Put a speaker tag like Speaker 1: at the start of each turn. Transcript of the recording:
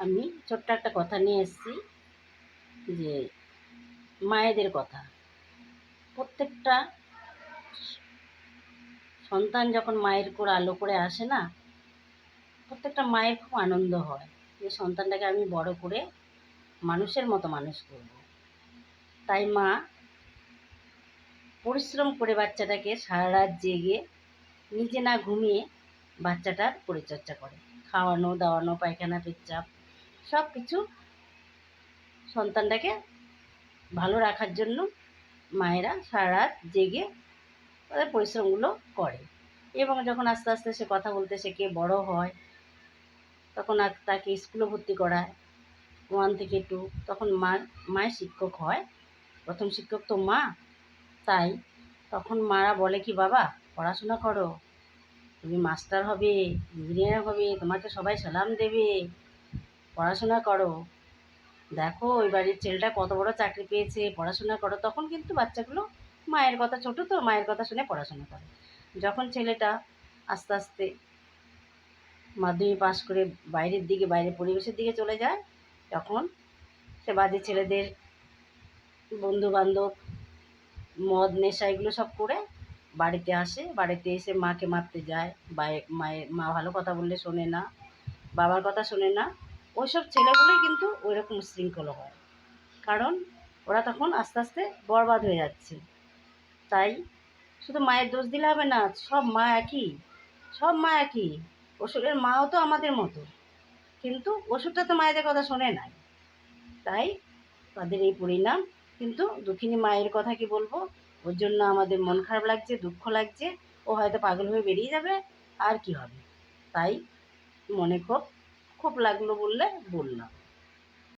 Speaker 1: আমি ছোট্ট একটা কথা নিয়ে এসেছি যে মায়েদের কথা। প্রত্যেকটা সন্তান যখন মায়ের কোলে আলো করে আসে না, প্রত্যেকটা মায়ের খুব আনন্দ হয় যে সন্তানটাকে আমি বড় করে মানুষের মতো মানুষ করব। তাই মা পরিশ্রম করে বাচ্চাটাকে সারা রাত জেগে নিজে না ঘুমিয়ে বাচ্চাটার পরিচর্যা করে, খাওয়ানো দাওয়ানো পায়খানা পেচ্ছাপ সব কিছু সন্তানটাকে ভালো রাখার জন্য মায়েরা সারা রাত জেগে তাদের পরিশ্রমগুলো করে। এবং যখন আস্তে আস্তে সে কথা বলতে শেখে, বড় হয়, তখন আর তাকে স্কুলে ভর্তি করায় 1 থেকে 2। তখন মায়ের শিক্ষক হয়, প্রথম শিক্ষক তো মা। তাই তখন মারা বলে কি, বাবা পড়াশোনা করো, তুমি মাস্টার হবে, ইঞ্জিনিয়ার হবে, তোমাকে সবাই সালাম দেবে, পড়াশোনা করো, দেখো ওই বাড়ির ছেলেটা কত বড় চাকরি পেয়েছে, পড়াশোনা করো। তখন কিন্তু বাচ্চাগুলো মায়ের কথা, ছোটো তো, মায়ের কথা শুনে পড়াশোনা করে। যখন ছেলেটা আস্তে আস্তে মাধ্যমিক পাশ করে বাইরের পরিবেশের দিকে চলে যায়, তখন সে বাজে ছেলেদের বন্ধুবান্ধব, মদ নেশা এগুলো সব করে বাড়িতে আসে। বাড়িতে এসে মাকে মারতে যায়, মা ভালো কথা বললে শোনে না, বাবার কথা শোনে না। ওইসব ছেলেগুলোই কিন্তু ওইরকম উশৃঙ্খল হয়, কারণ ওরা তখন আস্তে আস্তে বরবাদ হয়ে যাচ্ছে। তাই শুধু মায়ের দোষ দিলে হবে না, সব মা একই, সব মা একই। অসুরের মাও তো আমাদের মতো, কিন্তু অসুরটা তো মায়েদের কথা শোনে নাই। তাই তাদের এই পরিণাম। কিন্তু দুঃখিনী মায়ের কথা কি বলবো, ওর জন্য আমাদের মন খারাপ লাগছে, দুঃখ লাগছে। ও হয়তো পাগল হয়ে বেরিয়ে যাবে, আর কি হবে। তাই মনে খুব খুব লাগলো বললে বললাম।